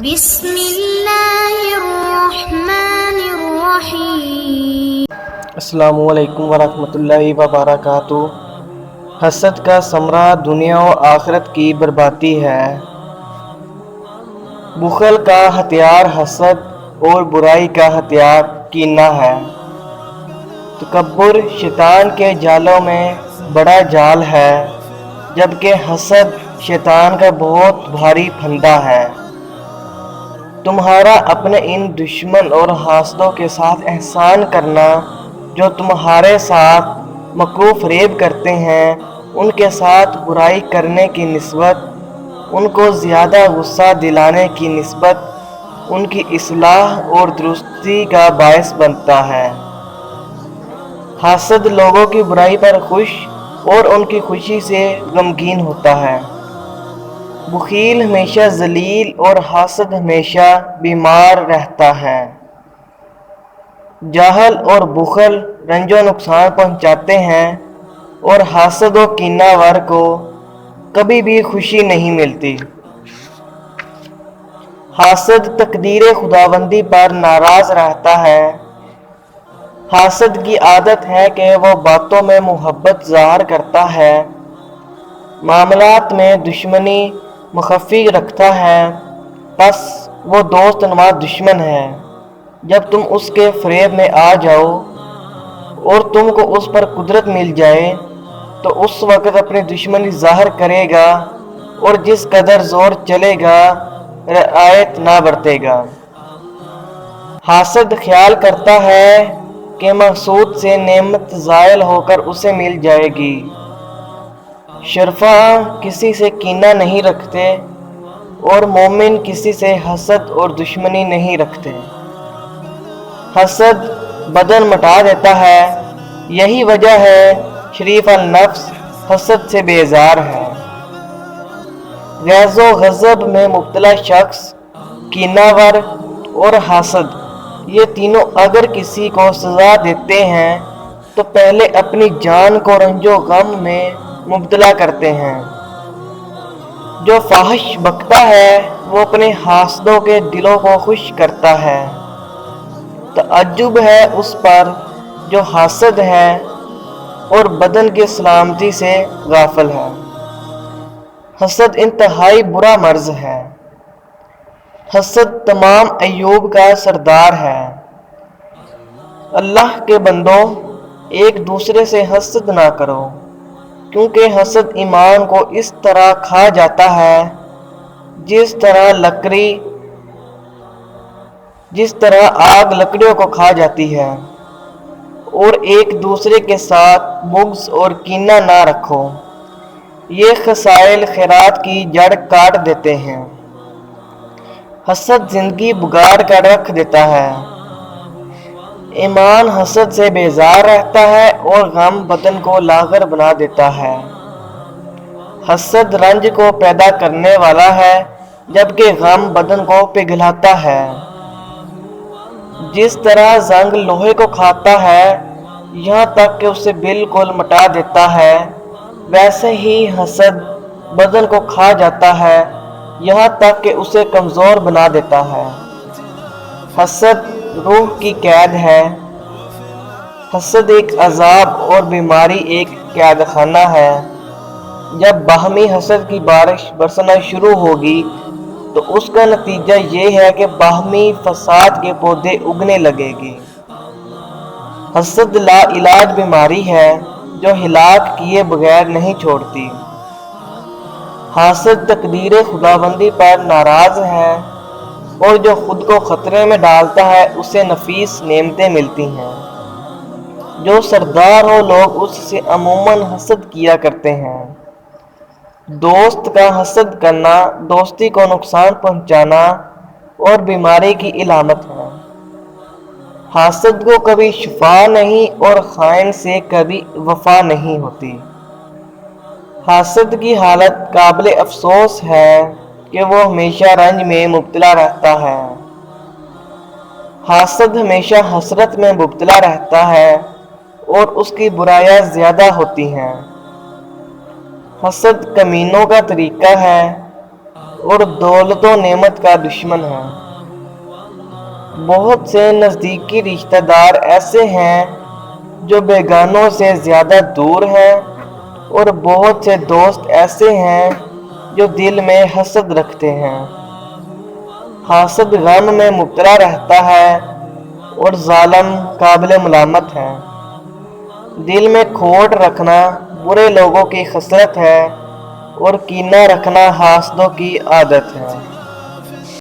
بسم اللہ الرحمن الرحیم۔ السلام علیکم ورحمۃ اللہ وبرکاتہ۔ حسد کا ثمرہ دنیا و آخرت کی بربادی ہے۔ بخل کا ہتھیار حسد اور برائی کا ہتھیار کینہ ہے۔ تکبر شیطان کے جالوں میں بڑا جال ہے، جبکہ حسد شیطان کا بہت بھاری پھندا ہے۔ تمہارا اپنے ان دشمن اور حاسدوں کے ساتھ احسان کرنا جو تمہارے ساتھ مکر و فریب کرتے ہیں، ان کے ساتھ برائی کرنے کی نسبت ان کو زیادہ غصہ دلانے کی نسبت ان کی اصلاح اور درستی کا باعث بنتا ہے۔ حاسد لوگوں کی برائی پر خوش اور ان کی خوشی سے غمگین ہوتا ہے۔ بخیل ہمیشہ ذلیل اور حاسد ہمیشہ بیمار رہتا ہے۔ جاہل اور بخل رنج و نقصان پہنچاتے ہیں، اور حاسد و کینہ ور کو کبھی بھی خوشی نہیں ملتی۔ حاسد تقدیر خداوندی پر ناراض رہتا ہے۔ حاسد کی عادت ہے کہ وہ باتوں میں محبت ظاہر کرتا ہے، معاملات میں دشمنی مخفی رکھتا ہے، پس وہ دوست نما دشمن ہے۔ جب تم اس کے فریب میں آ جاؤ اور تم کو اس پر قدرت مل جائے تو اس وقت اپنی دشمنی ظاہر کرے گا، اور جس قدر زور چلے گا رعایت نہ برتے گا۔ حاسد خیال کرتا ہے کہ مقصود سے نعمت زائل ہو کر اسے مل جائے گی۔ شرفاء کسی سے کینہ نہیں رکھتے، اور مومن کسی سے حسد اور دشمنی نہیں رکھتے۔ حسد بدن مٹا دیتا ہے، یہی وجہ ہے شریف النفس حسد سے بیزار ہے۔ غیظ و غضب میں مبتلا شخص، کینہ ور اور حاسد، یہ تینوں اگر کسی کو سزا دیتے ہیں تو پہلے اپنی جان کو رنج و غم میں مبتلا کرتے ہیں۔ جو فحش بکتا ہے وہ اپنے حاسدوں کے دلوں کو خوش کرتا ہے۔ تعجب ہے اس پر جو حاسد ہے اور بدن کی سلامتی سے غافل ہے۔ حسد انتہائی برا مرض ہے۔ حسد تمام عیوب کا سردار ہے۔ اللہ کے بندوں، ایک دوسرے سے حسد نہ کرو، کیونکہ حسد ایمان کو اس طرح کھا جاتا ہے جس طرح آگ لکڑیوں کو کھا جاتی ہے۔ اور ایک دوسرے کے ساتھ بغض اور کینہ نہ رکھو، یہ خصائل خیرات کی جڑ کاٹ دیتے ہیں۔ حسد زندگی بگاڑ کر رکھ دیتا ہے۔ ایمان حسد سے بیزار رہتا ہے اور غم بدن کو لاغر بنا دیتا ہے۔ حسد رنج کو پیدا کرنے والا ہے، جبکہ غم بدن کو پگھلاتا ہے۔ جس طرح زنگ لوہے کو کھاتا ہے یہاں تک کہ اسے بالکل مٹا دیتا ہے، ویسے ہی حسد بدن کو کھا جاتا ہے یہاں تک کہ اسے کمزور بنا دیتا ہے۔ حسد روح کی قید ہے۔ حسد ایک عذاب اور بیماری ایک قید خانہ ہے۔ جب باہمی حسد کی بارش برسنا شروع ہوگی تو اس کا نتیجہ یہ ہے کہ باہمی فساد کے پودے اگنے لگے گی۔ حسد لا علاج بیماری ہے جو ہلاک کیے بغیر نہیں چھوڑتی۔ حاسد تقدیر خداوندی پر ناراض ہے، اور جو خود کو خطرے میں ڈالتا ہے اسے نفیس نعمتیں ملتی ہیں۔ جو سردار ہو لوگ اس سے عموماً حسد کیا کرتے ہیں۔ دوست کا حسد کرنا دوستی کو نقصان پہنچانا اور بیماری کی علامت ہے۔ حاسد کو کبھی شفا نہیں اور خائن سے کبھی وفا نہیں ہوتی۔ حاسد کی حالت قابل افسوس ہے کہ وہ ہمیشہ رنج میں مبتلا رہتا ہے۔ حاسد ہمیشہ حسرت میں مبتلا رہتا ہے اور اس کی برائیاں زیادہ ہوتی ہیں۔ حسد کمینوں کا طریقہ ہے۔ اور دولت و نعمت کا دشمن ہے۔ بہت سے نزدیکی رشتہ دار ایسے ہیں جو بیگانوں سے زیادہ دور ہیں، اور بہت سے دوست ایسے ہیں جو دل میں حسد رکھتے ہیں۔ حاسد غم میں مبتلا رہتا ہے اور ظالم قابل ملامت ہے۔ دل میں کھوٹ رکھنا برے لوگوں کی خصلت ہے، اور کینہ رکھنا حاسدوں کی عادت ہے۔